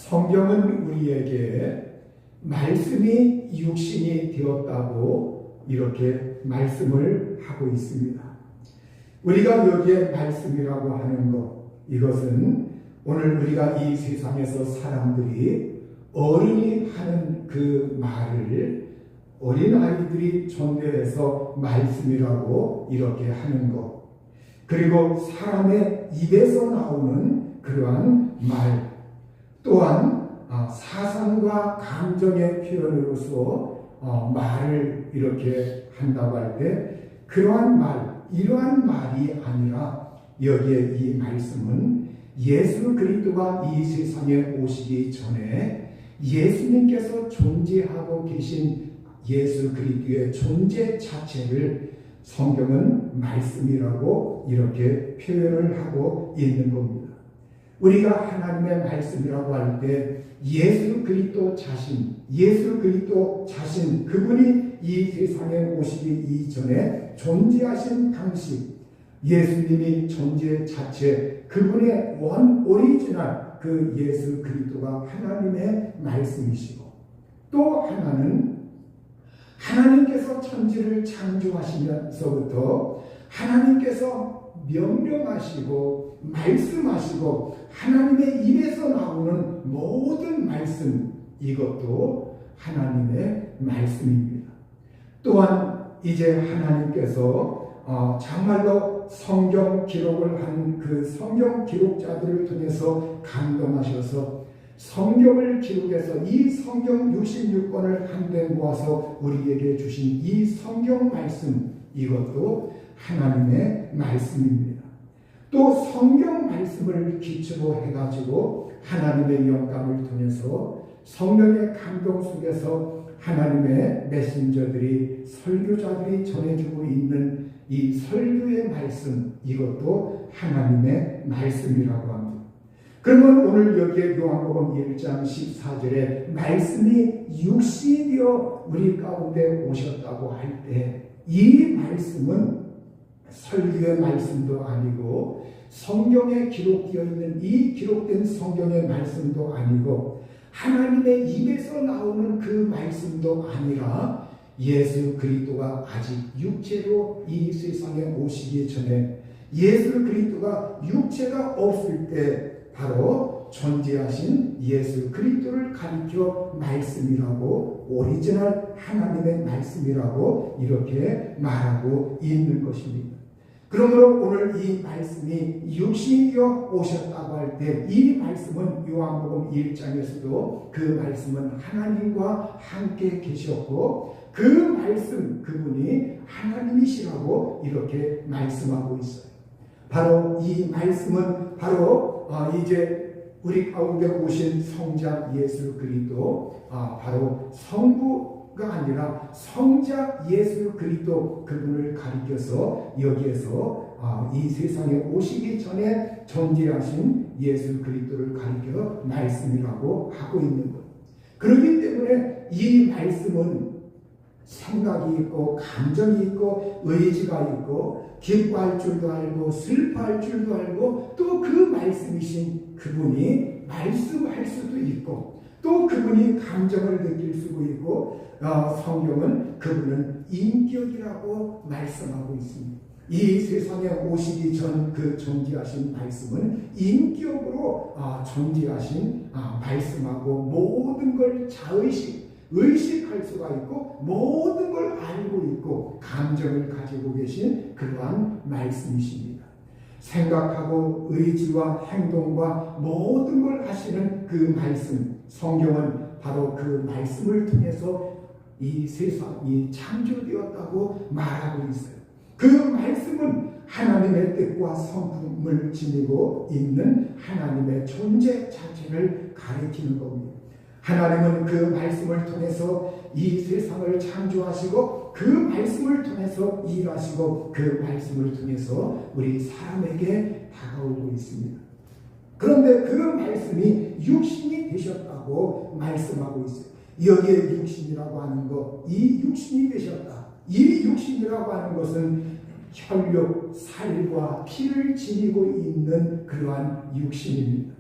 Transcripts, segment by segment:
성경은 우리에게 말씀이 육신이 되었다고 이렇게 말씀을 하고 있습니다. 우리가 여기에 말씀이라고 하는 것, 이것은 오늘 우리가 이 세상에서 사람들이 어른이 하는 그 말을 어린아이들이 존대해서 말씀이라고 이렇게 하는 것, 그리고 사람의 입에서 나오는 그러한 말, 또한 사상과 감정의 표현으로서 말을 이렇게 한다고 할 때 그러한 말, 이러한 말이 아니라 여기에 이 말씀은 예수 그리스도가 이 세상에 오시기 전에 예수님께서 존재하고 계신 예수 그리스도의 존재 자체를 성경은 말씀이라고 이렇게 표현을 하고 있는 겁니다. 우리가 하나님의 말씀이라고 할 때 예수 그리스도 자신 그분이 이 세상에 오시기 이전에 존재하신 방식, 예수님이 존재 자체, 그분의 오리지널 그 예수 그리스도가 하나님의 말씀이시고, 또 하나는 하나님께서 천지를 창조하시면서부터 하나님께서 명령하시고 말씀하시고 하나님의 입에서 나오는 모든 말씀, 이것도 하나님의 말씀입니다. 또한 이제 하나님께서 정말로 성경 기록을 한 그 성경 기록자들을 통해서 감동하셔서 성경을 기록해서 이 성경 66권을 한데 모아서 우리에게 주신 이 성경 말씀, 이것도 하나님의 말씀입니다. 또 성경 말씀을 기초로 해가지고 하나님의 영감을 통해서 성령의 감동 속에서 하나님의 메신저들이, 설교자들이 전해주고 있는 이 설교의 말씀, 이것도 하나님의 말씀이라고 합니다. 그러면 오늘 여기에 요한복음 1장 14절에 말씀이 육신이 되어 우리 가운데 오셨다고 할 때 이 말씀은 설교의 말씀도 아니고 성경에 기록되어 있는 이 기록된 성경의 말씀도 아니고 하나님의 입에서 나오는 그 말씀도 아니라 예수 그리스도가 아직 육체로 이 세상에 오시기 전에 예수 그리스도가 육체가 없을 때 바로 존재하신 예수 그리스도를 가리켜 말씀이라고, 오리지널 하나님의 말씀이라고 이렇게 말하고 있는 것입니다. 그러므로 오늘 이 말씀이 육신이 되어 오셨다고 할 때 이 말씀은 요한복음 1장에서도 그 말씀은 하나님과 함께 계셨고 그 말씀, 그분이 하나님이시라고 이렇게 말씀하고 있어요. 바로 이 말씀은 바로 이제 우리 가운데 오신 성자 예수 그리스도, 바로 성부가 아니라 성자 예수 그리스도, 그분을 가리켜서 여기에서 이 세상에 오시기 전에 존재하신 예수 그리스도를 가리켜 말씀이라고 하고 있는 것. 그렇기 때문에 이 말씀은 생각이 있고 감정이 있고 의지가 있고 기뻐할 줄도 알고 슬퍼할 줄도 알고 또 그 말씀이신 그분이 말씀할 수도 있고 또 그분이 감정을 느낄 수도 있고 성경은 그분은 인격이라고 말씀하고 있습니다. 이 세상에 오시기 전 그 존재하신 말씀은 인격으로 존재하신 말씀하고 모든 걸 의식할 수가 있고 모든 걸 알고 있고 감정을 가지고 계신 그러한 말씀이십니다. 생각하고 의지와 행동과 모든 걸 하시는 그 말씀, 성경은 바로 그 말씀을 통해서 이 세상이 창조되었다고 말하고 있어요. 그 말씀은 하나님의 뜻과 성품을 지니고 있는 하나님의 존재 자체를 가리키는 겁니다. 하나님은 그 말씀을 통해서 이 세상을 창조하시고 그 말씀을 통해서 일하시고 그 말씀을 통해서 우리 사람에게 다가오고 있습니다. 그런데 그 말씀이 육신이 되셨다고 말씀하고 있어요. 여기에 육신이라고 하는 것, 이 육신이 되셨다. 이 육신이라고 하는 것은 혈육, 살과 피를 지니고 있는 그러한 육신입니다.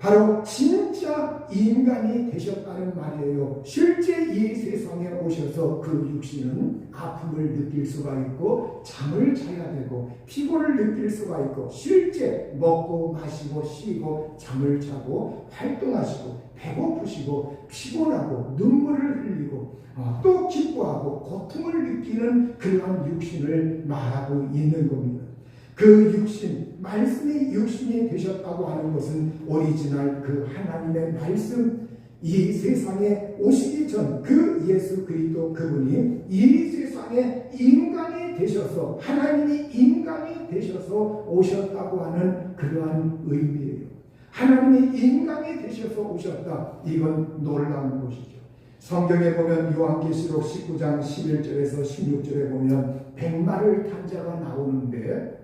바로 진짜 인간이 되셨다는 말이에요. 실제 이 세상에 오셔서 그 육신은 아픔을 느낄 수가 있고 잠을 자야 되고 피곤을 느낄 수가 있고 실제 먹고 마시고 쉬고 잠을 자고 활동하시고 배고프시고 피곤하고 눈물을 흘리고 또 기뻐하고 고통을 느끼는 그러한 육신을 말하고 있는 겁니다. 그 육신, 말씀이 육신이 되셨다고 하는 것은 오리지널 그 하나님의 말씀, 이 세상에 오시기 전 그 예수 그리스도 그분이 이 세상에 인간이 되셔서 하나님이 인간이 되셔서 오셨다고 하는 그러한 의미예요. 하나님이 인간이 되셔서 오셨다. 이건 놀라운 것이죠. 성경에 보면 요한계시록 19장 11절에서 16절에 보면 백마를 탄 자가 나오는데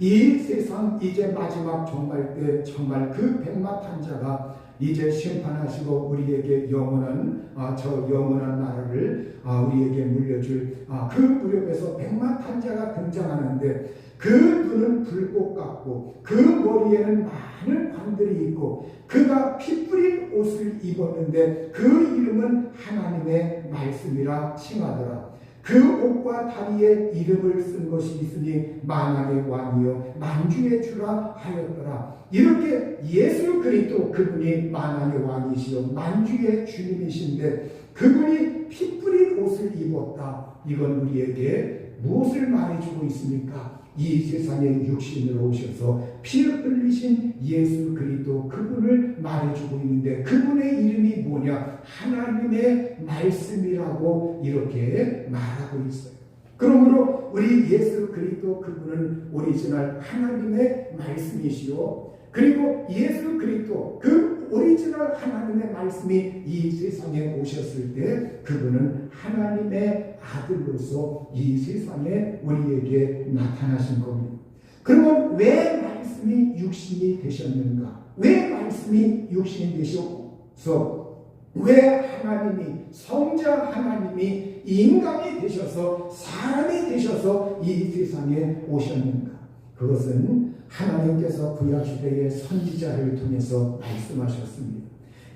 이 세상 이제 마지막 종말 때 정말 그 백마 탄 자가 이제 심판하시고 우리에게 영원한 저 영원한 나라를 우리에게 물려줄 그 무렵에서 백마 탄 자가 등장하는데 그 눈은 불꽃 같고 그 머리에는 많은 관들이 있고 그가 피 뿌린 옷을 입었는데 그 이름은 하나님의 말씀이라 칭하더라. 그 옷과 다리에 이름을 쓴 것이 있으니 만왕의 왕이요 만주의 주라 하였더라. 이렇게 예수 그리스도 그분이 만왕의 왕이시요 만주의 주님이신데 그분이 피 뿌린 옷을 입었다. 이건 우리에게 무엇을 말해주고 있습니까? 이 세상에 육신으로 오셔서 피를 흘리신 예수 그리스도 그분을 말해주고 있는데 그분의 이름이 뭐냐? 하나님의 말씀이라고 이렇게 말하고 있어요. 그러므로 우리 예수 그리스도 그분은 오리지널 하나님의 말씀이시요. 그리고 예수 그리스도 그 오리지널 하나님의 말씀이 이 세상에 오셨을 때 그분은 하나님의 아들로서 이 세상에 우리에게 나타나신 겁니다. 그러면 왜 말씀이 육신이 되셨는가? 왜 말씀이 육신이 되셔서 왜 하나님이 성자 하나님이 인간이 되셔서 사람이 되셔서 이 세상에 오셨는가? 그것은 하나님께서 구약시대의 선지자를 통해서 말씀하셨습니다.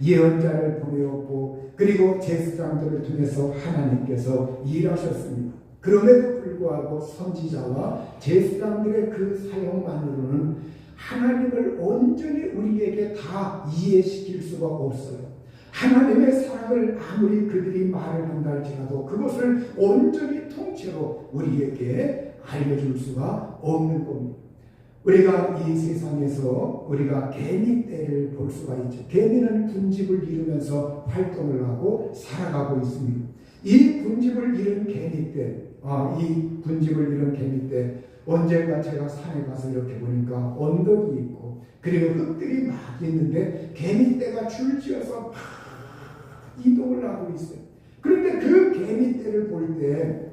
예언자를 보내었고 그리고 제사장들을 통해서 하나님께서 일하셨습니다. 그럼에도 불구하고 선지자와 제사장들의 그 사용만으로는 하나님을 온전히 우리에게 다 이해시킬 수가 없어요. 하나님의 사랑을 아무리 그들이 말을 한다 할지라도 그것을 온전히 통째로 우리에게 알려줄 수가 없는 겁니다. 우리가 이 세상에서 우리가 개미 떼를 볼 수가 있죠. 개미는 군집을 이루면서 활동을 하고 살아가고 있습니다. 이 군집을 이룬 개미 떼, 이 군집을 이룬 개미 떼, 언젠가 제가 산에 가서 이렇게 보니까 언덕이 있고 그리고 흙들이 막 있는데 개미 떼가 줄지어서 막 이동을 하고 있어요. 그런데 그 개미 떼를 볼 때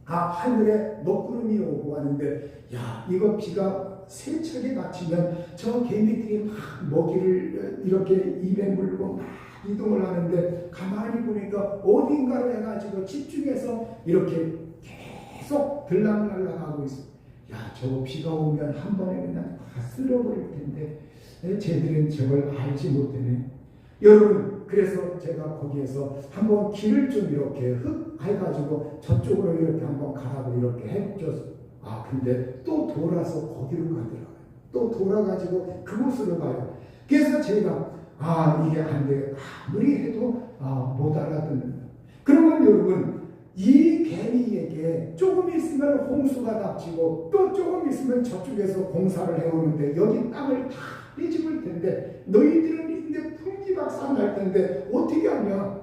하늘에 먹구름이 오고 하는데 야 이거 비가 세차게 갇히면 저 개미들이 막 먹이를 이렇게 입에 물고 막 이동을 하는데 가만히 보니까 어딘가로 해가지고 집중해서 이렇게 계속 들락날락하고 있어. 야 저거 비가 오면 한 번에 그냥 다 쓸어버릴 텐데 쟤들은 저걸 알지 못하네. 여러분 그래서 제가 거기에서 한번 길을 좀 이렇게 흙 해가지고 저쪽으로 이렇게 한번 가라고 이렇게 해줬어요. 근데 또 돌아서 거기로 가더라고요. 또 돌아가지고 그곳으로 가요. 그래서 제가 이게 안 돼. 아무리 해도 못 알아듣는다. 그러면 여러분 이 개미에게 조금 있으면 홍수가 닥치고 또 조금 있으면 저쪽에서 공사를 해오는데 여기 땅을 다 뒤집을 텐데 너희들은 이제 풍기박산 날 텐데 어떻게 하냐?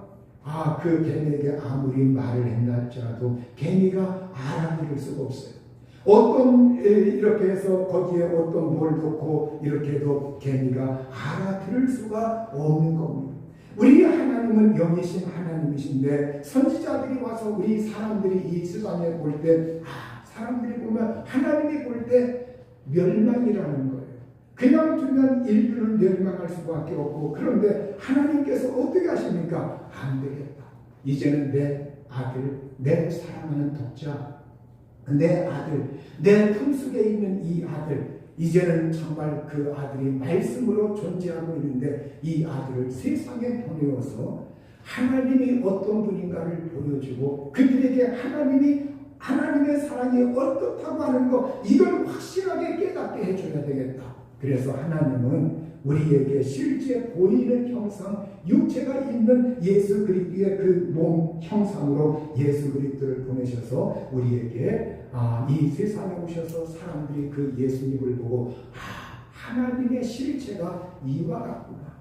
그 개미에게 아무리 말을 했나 할지라도 개미가 알아들을 수가 없어요. 어떤 이렇게 해서 거기에 어떤 뭘 넣고 이렇게 해도 개미가 알아들을 수가 없는 겁니다. 우리 하나님은 영이신 하나님이신데 선지자들이 와서 우리 사람들이 이 세상에 볼 때 사람들이 보면 하나님이 볼 때 멸망이라는 거예요. 그냥 두면 인류는 멸망할 수밖에 없고 그런데 하나님께서 어떻게 하십니까? 안 되겠다. 이제는 내 아들, 내 사랑하는 독자 내 아들, 내 품속에 있는 이 아들, 이제는 정말 그 아들이 말씀으로 존재하고 있는데 이 아들을 세상에 보내어서 하나님이 어떤 분인가를 보여주고 그들에게 하나님의 사랑이 어떻다고 하는 것, 이걸 확실하게 깨닫게 해줘야 되겠다. 그래서 하나님은 우리에게 실제 보이는 형상, 육체가 있는 예수 그리스도의 그 몸 형상으로 예수 그리스도를 보내셔서 우리에게 이 세상에 오셔서 사람들이 그 예수님을 보고 하나님의 실체가 이와 같구나,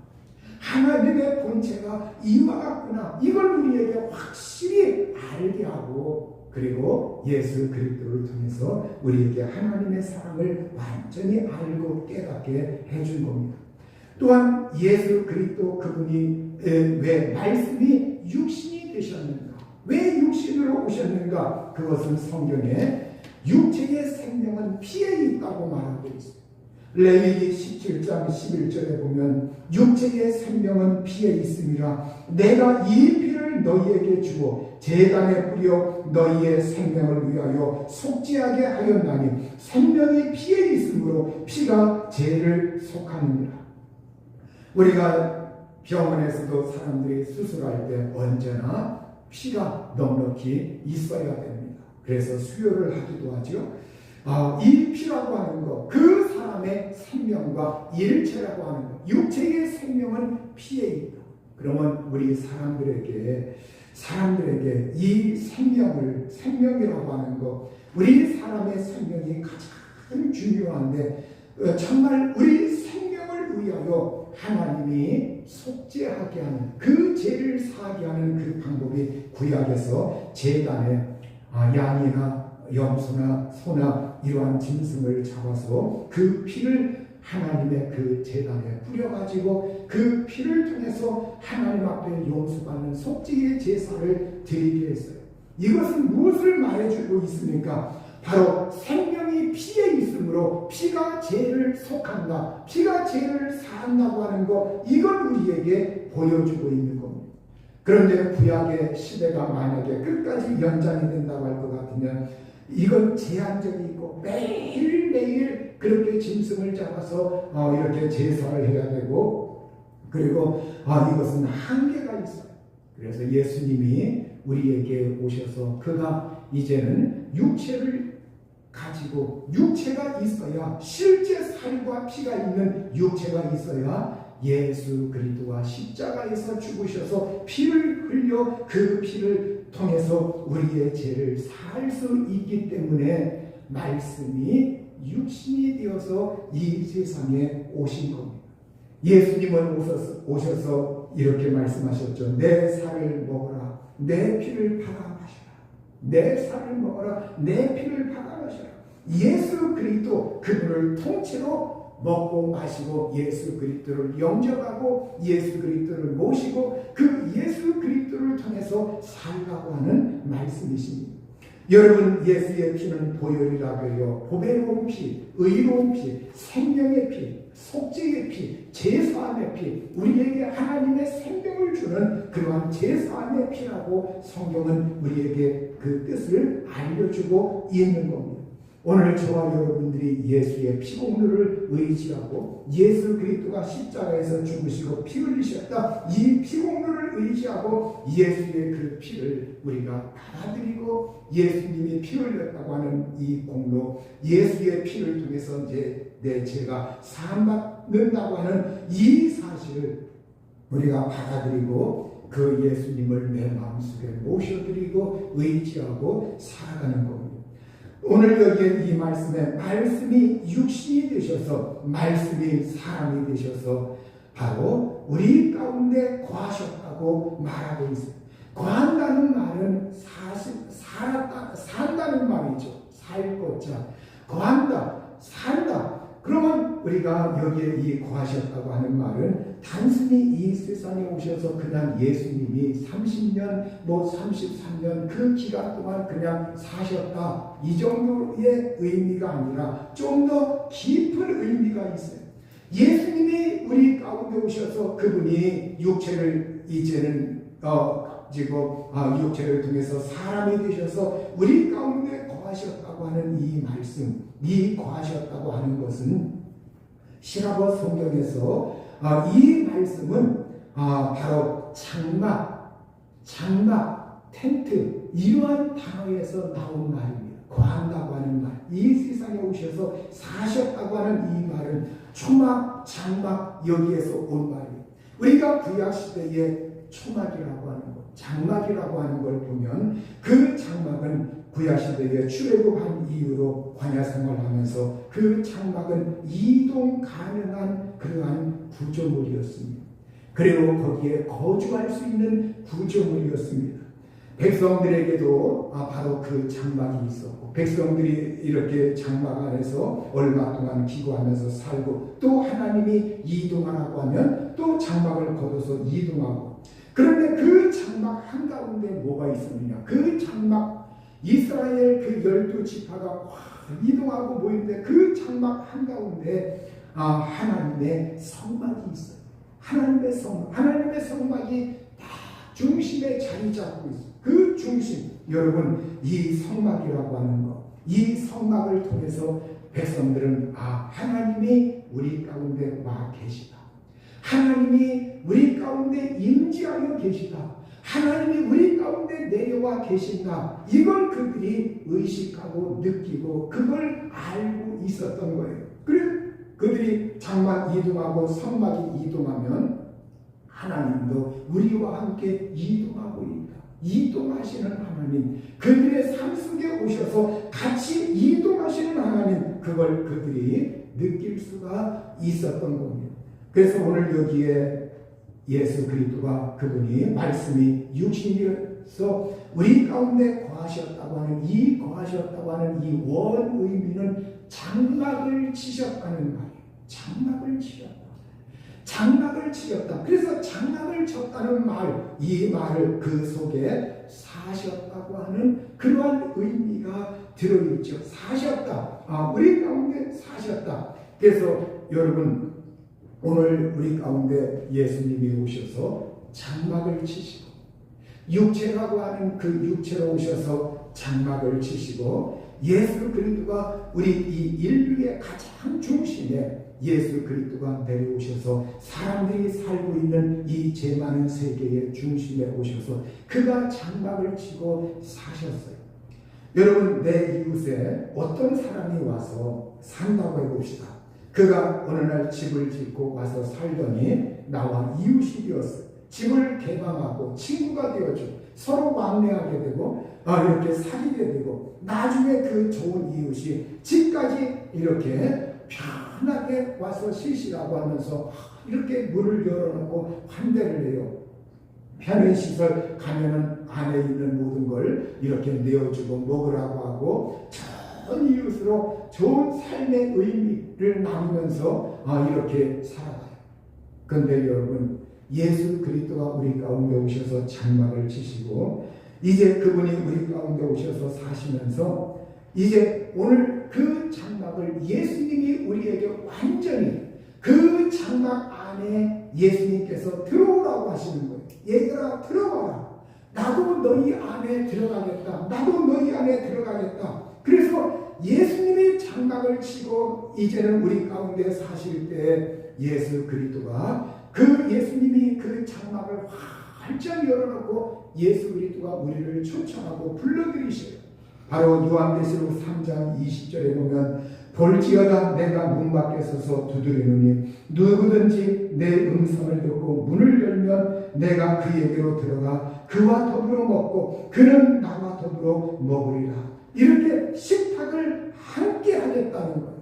하나님의 본체가 이와 같구나, 이걸 우리에게 확실히 알게 하고, 그리고 예수 그리스도를 통해서 우리에게 하나님의 사랑을 완전히 알고 깨닫게 해준 겁니다. 또한 예수 그리스도 그분이 왜 말씀이 육신이 되셨는가, 왜 육신으로 오셨는가, 그것은 성경에 육체의 생명은 피에 있다고 말하고 있습니다. 레위기 17장 11절에 보면 육체의 생명은 피에 있음이라 내가 이 피를 너희에게 주어 제단에 뿌려 너희의 생명을 위하여 속죄하게 하였나니 생명이 피에 있으므로 피가 죄를 속하느니라. 우리가 병원에서도 사람들이 수술할 때 언제나 피가 넉넉히 있어야 됩니다. 그래서 수혈을 하기도 하죠. 이 피라고 하는 것, 그 사람의 생명과 일체라고 하는 것, 육체의 생명은 피에 있다. 그러면 우리 사람들에게 이 생명이라고 하는 것, 우리 사람의 생명이 가장 중요한데 정말 우리 생명을 위하여 하나님이 속죄하게 하는, 그 죄를 사하게 하는 그 방법이 구약에서 제단에 양이나 염소나 소나 이러한 짐승을 잡아서 그 피를 하나님의 그 제단에 뿌려가지고 그 피를 통해서 하나님 앞에 용서받는 속죄의 제사를 드리게 했어요. 이것은 무엇을 말해주고 있습니까? 바로 생명이 피에 있으므로 피가 죄를 속한다, 피가 죄를 사한다고 하는 것, 이걸 우리에게 보여주고 있는 겁니다. 그런데 구약의 시대가 만약에 끝까지 연장이 된다고 할 것 같으면 이건 제한적이 있고 매일매일 그렇게 짐승을 잡아서 이렇게 제사를 해야 되고, 그리고 이것은 한계가 있어요. 그래서 예수님이 우리에게 오셔서 그가 이제는 육체를 가지고, 육체가 있어야, 실제 살과 피가 있는 육체가 있어야 예수 그리스도가 십자가에서 죽으셔서 피를 흘려 그 피를 통해서 우리의 죄를 살 수 있기 때문에 말씀이 육신이 되어서 이 세상에 오신 겁니다. 예수님은 오셔서 이렇게 말씀하셨죠. 내 살을 먹어라, 내 피를 받아 마셔라. 내 살을 먹어라, 내 피를 받아 마셔라. 예수 그리스도 그분을 통째로 먹고 마시고 예수 그리스도를 영접하고 예수 그리스도를 모시고 그 예수 그리스도를 통해서 살라고 하는 말씀이십니다. 여러분, 예수의 피는 보혈이라고 해요. 보배로운 피, 의로운 피, 생명의 피, 속죄의 피, 제사함의 피, 우리에게 하나님의 생명을 주는 그러한 제사함의 피라고 성경은 우리에게 그 뜻을 알려주고 있는 겁니다. 오늘 저와 여러분들이 예수의 피공로를 의지하고 예수 그리스도가 십자가에서 죽으시고 피 흘리셨다, 이 피공로를 의지하고 예수의 그 피를 우리가 받아들이고 예수님이 피 흘렸다고 하는 이 공로, 예수의 피를 통해서 이제 내 죄가 사함받는다고 하는 이 사실을 우리가 받아들이고 그 예수님을 내 마음속에 모셔드리고 의지하고 살아가는 겁니다. 오늘 여기에 이 말씀이 육신이 되셔서, 말씀이 사람이 되셔서 바로 우리 가운데 거하셨다고 말하고 있어요. 거한다는 말은 사실 산다는 말이죠. 살 것자, 거한다, 산다. 그러면 우리가 여기에 이 거하셨다고 하는 말은 단순히 이 세상에 오셔서 그냥 예수님이 30년, 33년 그 기간 동안 그냥 사셨다, 이 정도의 의미가 아니라 좀 더 깊은 의미가 있어요. 예수님이 우리 가운데 오셔서 그분이 육체를 이제는 가지고 육체를 통해서 사람이 되셔서 우리 가운데 거하셨다고 하는 이 말씀, 이 거하셨다고 하는 것은 시라버 성경에서 이 말씀은 바로 장막, 텐트 이러한 단어에서 나온 말입니다. 거한다고 하는 말, 이 세상에 오셔서 사셨다고 하는 이 말은 초막, 장막 여기에서 온 말이에요. 우리가 구약시대에 초막이라고 하는 것, 장막이라고 하는 걸 보면 그 장막은 구약시대에 출애굽한 이후로 광야 생활하면서 그 장막은 이동 가능한 그러한 구조물이었습니다. 그리고 거기에 거주할 수 있는 구조물이었습니다. 백성들에게도 바로 그 장막이 있었고 백성들이 이렇게 장막 안에서 얼마 동안 기거하면서 살고 또 하나님이 이동하라고 하면 또 장막을 걷어서 이동하고 그런데 그 장막 한가운데 뭐가 있었느냐 그 장막 이스라엘 그 12지파가 이동하고 모이는데 그 장막 한가운데 하나님의 성막이 있어요. 하나님의 성막이 다 중심에 자리 잡고 있어요. 그 중심, 여러분 이 성막이라고 하는 것, 이 성막을 통해서 백성들은 하나님이 우리 가운데 와 계시다. 하나님이 우리 가운데 임재하여 계시다. 하나님이 우리 가운데 내려와 계신다. 이걸 그들이 의식하고 느끼고 그걸 알고 있었던 거예요. 그래서 그들이 장막 이동하고 성막이 이동하면 하나님도 우리와 함께 이동하고 있다. 이동하시는 하나님, 그들의 삶 속에 오셔서 같이 이동하시는 하나님, 그걸 그들이 느낄 수가 있었던 겁니다. 그래서 오늘 여기에 예수 그리스도가 그분이 말씀이 육신이어서 우리 가운데 거하셨다고 하는 이 거하셨다고 하는 이 원 의미는 장막을 치셨다는 말이에요. 장막을 치셨다. 장막을 치셨다. 그래서 장막을 쳤다는 말, 이 말을 그 속에 사셨다고 하는 그러한 의미가 들어있죠. 사셨다. 우리 가운데 사셨다. 그래서 여러분 오늘 우리 가운데 예수님이 오셔서 장막을 치시고 육체라고 하는 그 육체로 오셔서 장막을 치시고 예수 그리스도가 우리 이 인류의 가장 중심에 예수 그리스도가 내려오셔서 사람들이 살고 있는 이 죄 많은 세계의 중심에 오셔서 그가 장막을 치고 사셨어요. 여러분 내 이웃에 어떤 사람이 와서 산다고 해봅시다. 그가 어느 날 집을 짓고 와서 살더니 나와 이웃이 되었어요. 집을 개방하고 친구가 되어주고 서로 왕래하게 되고 이렇게 사귀게 되고 나중에 그 좋은 이웃이 집까지 이렇게 편하게 와서 쉬시라고 하면서 이렇게 문을 열어놓고 환대를 해요. 편의시설 가면은 안에 있는 모든 걸 이렇게 내어주고 먹으라고 하고 전 이웃으로 좋은 삶의 의미를 나누면서 이렇게 살아가요. 그런데 여러분 예수 그리스도가 우리 가운데 오셔서 장막을 치시고 이제 그분이 우리 가운데 오셔서 사시면서 이제 오늘 그 장막을 예수님이 우리에게 완전히 그 장막 안에 예수님께서 들어오라고 하시는 거예요. 얘들아 들어와라. 나도 너희 안에 들어가겠다. 나도 너희 안에 들어가겠다. 그래서 예수님이 장막을 치고 이제는 우리 가운데 사실 때 예수 그리스도가 그 예수님이 그 장막을 활짝 열어놓고 예수 그리스도가 우리를 초청하고 불러들이셔요. 바로 요한계시록 3장 20절에 보면 볼지어다 내가 문 밖에 서서 두드리노니 누구든지 내 음성을 듣고 문을 열면 내가 그에게로 들어가 그와 더불어 먹고 그는 나와 더불어 먹으리라. 이렇게 식탁을 함께 하겠다는 거예요.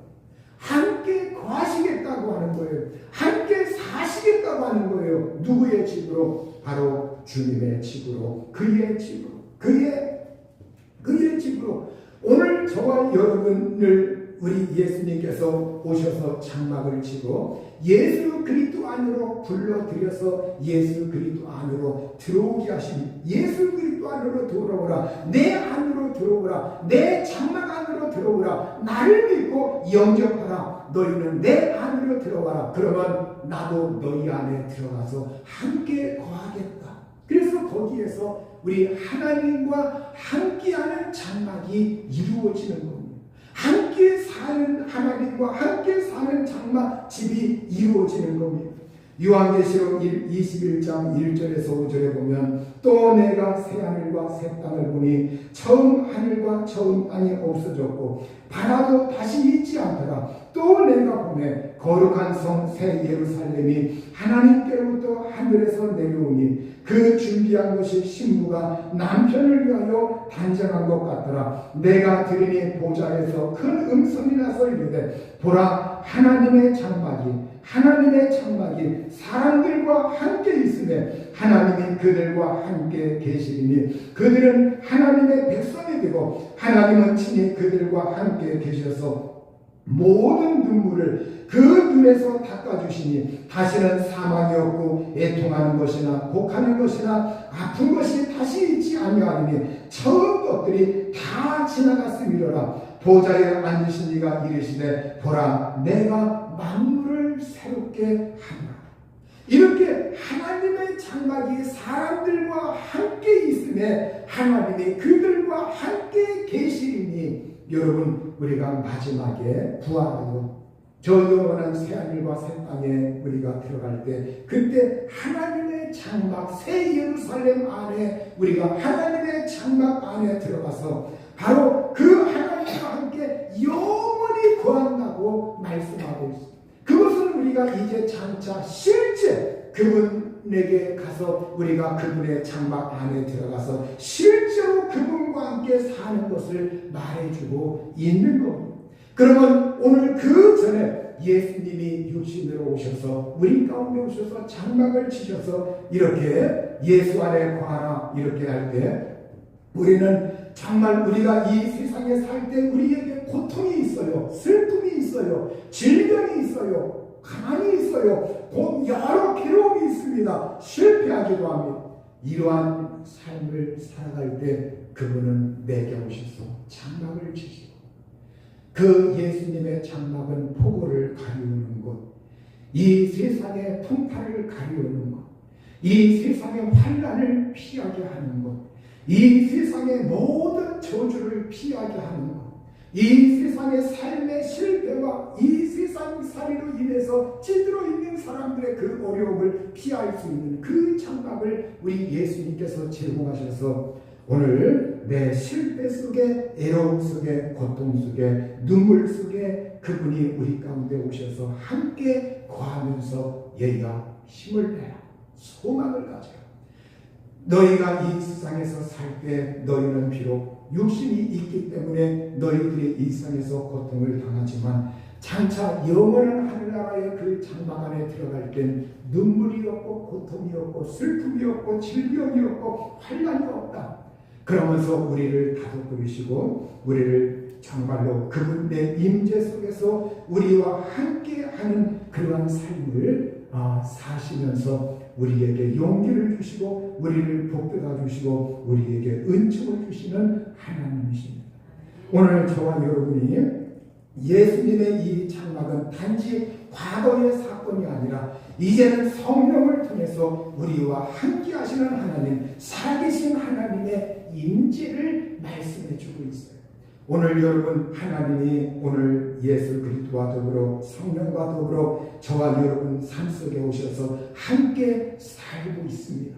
함께 거하시겠다고 하는 거예요. 함께 사시겠다고 하는 거예요. 누구의 집으로? 바로 주님의 집으로, 그의 집으로, 그의 집으로. 오늘 저와 여러분을 우리 예수님께서 오셔서 장막을 치고 예수 그리스도 안으로 불러들여서 예수 그리스도 안으로 들어오게 하시니 예수 그리스도 안으로 들어오라. 내 안으로 들어오라. 내 장막 안으로 들어오라. 나를 믿고 영접하라. 너희는 내 안으로 들어와라. 그러면 나도 너희 안에 들어가서 함께 거하겠다. 그래서 거기에서 우리 하나님과 함께하는 장막이 이루어지는 겁니다. 함께 사는 하나님과 함께 사는 장막 집이 이루어지는 겁니다. 요한계시록 21장 1절에서 5절에 보면 또 내가 새하늘과 새 땅을 보니 처음 하늘과 처음 땅이 없어졌고 바다도 다시 있지 않더라. 또 내가 보매 거룩한 성 새 예루살렘이 하나님께로부터 하늘에서 내려오니 그 준비한 것이 신부가 남편을 위하여 단장한 것 같더라. 내가 들으니 보좌에서 큰 음성이 나서 이르되 보라 하나님의 장막이 사람들과 함께 있으며 하나님이 그들과 함께 계시리니 그들은 하나님의 백성이 되고 하나님은 친히 그들과 함께 계셔서 모든 눈물을 그 눈에서 닦아주시니 다시는 사망이 없고 애통하는 것이나 곡하는 것이나 아픈 것이 다시 있지 아니하리니 처음 것들이 다 지나갔음이로라. 보좌에 앉으신 이가 이르시되 보라 내가 만물을 새롭게 하노라. 이렇게 하나님의 장막이 사람들과 함께 있음에 하나님이 그들과 함께 계시리니 여러분 우리가 마지막에 부활하여 저 영원한 새하늘과 새 땅에 우리가 들어갈 때 그때 하나님의 장막 새 예루살렘 안에 우리가 하나님의 장막 안에 들어가서 바로 그 하나님과 함께 영원히 거한다고 말씀하고 있습니다. 그것은 우리가 이제 장차 실제 그분에게 가서 우리가 그분의 장막 안에 들어가서 실제로 그분과 함께 사는 것을 말해주고 있는 겁니다. 그러면 오늘 그 전에 예수님이 육신으로 오셔서 우리 가운데 오셔서 장막을 치셔서 이렇게 예수 안에 거하라 이렇게 할 때 우리는 정말 우리가 이 세상에 살 때 우리에게 고통이 있어요. 슬픔이 있어요. 질병이 있어요. 가난이 있어요. 여러 괴로움이 있습니다. 실패하기도 합니다. 이러한 삶을 살아갈 때 그분은 내게 오셔서 장막을 치시고 그 예수님의 장막은 폭우를 가리우는 곳, 이 세상의 풍파를 가리우는 곳, 이 세상의 환난을 피하게 하는 곳, 이 세상의 모든 저주를 피하게 하는 것, 이 세상의 삶의 실패와 이 세상 살이로 인해서 찌들어 있는 사람들의 그 어려움을 피할 수 있는 그 장막을 우리 예수님께서 제공하셔서 오늘 내 실패 속에 애로움 속에 고통 속에 눈물 속에 그분이 우리 가운데 오셔서 함께 거하면서 얘가 힘을 내라 소망을 가져라. 너희가 이 세상에서 살 때 너희는 비록 육신이 있기 때문에 너희들이 이 세상에서 고통을 당하지만 장차 영원한 하늘나라의 그 장막 안에 들어갈 땐 눈물이 없고 고통이 없고 슬픔이 없고 질병이 없고 환난이 없다. 그러면서 우리를 다독거리시고 우리를 정말로 그분의 임재 속에서 우리와 함께하는 그러한 삶을 사시면서 우리에게 용기를 주시고 우리를 복돋아 주시고 우리에게 은총을 주시는 하나님이십니다. 오늘 저와 여러분이 예수님의 이 장막은 단지 과거의 사건이 아니라 이제는 성령을 통해서 우리와 함께 하시는 하나님, 살아계신 하나님의 임재를 말씀해 주고 있어요. 오늘 여러분 하나님이 오늘 예수 그리스도와 더불어 성령과 더불어 저와 여러분 삶 속에 오셔서 함께 살고 있습니다.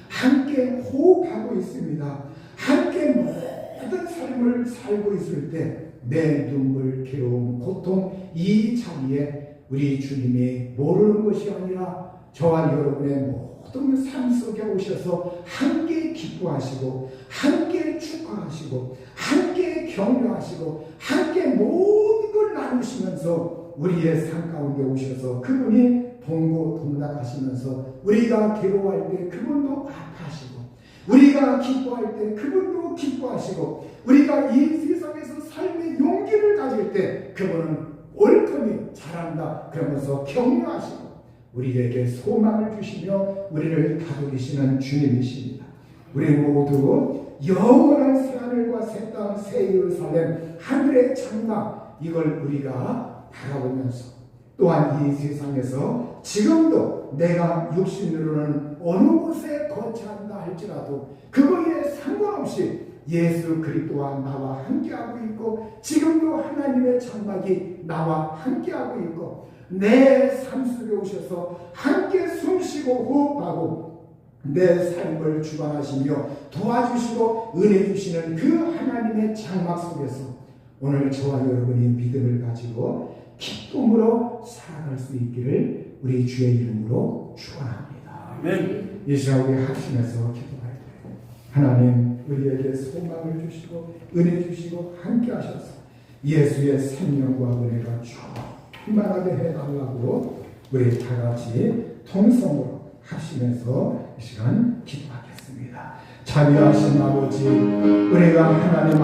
함께 호흡하고 있습니다. 함께 모든 삶을 살고 있을 때 내 눈물, 괴로움, 고통 이 자리에 우리 주님이 모르는 것이 아니라 저와 여러분의 모든 삶 속에 오셔서 함께 기뻐하시고 함께 축하하시고 함께 격려하시고 함께 모든 걸 나누시면서 우리의 삶 가운데 오셔서 그분이 동고동락하시면서 우리가 괴로워할 때 그분도 아파하시고 우리가 기뻐할 때 그분도 기뻐하시고 우리가 이 세상에서 삶의 용기를 가질 때 그분은 옳거니 잘한다 그러면서 격려하시고 우리에게 소망을 주시며 우리를 다독이시는 주님이십니다. 우리 모두 영원한 새하늘과 새 땅 새 예루살렘 하늘의 장막 이걸 우리가 바라보면서 또한 이 세상에서 지금도 내가 육신으로는 어느 곳에 거처한다 할지라도 그거에 상관없이 예수 그리스도와 나와 함께하고 있고 지금도 하나님의 장막이 나와 함께하고 있고 내 삶 속에 오셔서 함께 숨쉬고 호흡하고 내 삶을 주관하시며 도와주시고 은혜 주시는 그 하나님의 장막 속에서 오늘 저와 여러분이 믿음을 가지고 기쁨으로 살아갈 수 있기를 우리 주의 이름으로 축원합니다. 아멘. 이 시간 우리 합심해서 기도할 때 하나님 우리에게 소망을 주시고 은혜 주시고 함께 하셔서 예수의 생명과 은혜가 충만하게 해달라고 우리 다 같이 통성으로 합심해서 이 시간 기도하겠습니다. 자비하신 아버지, 우리가 하나님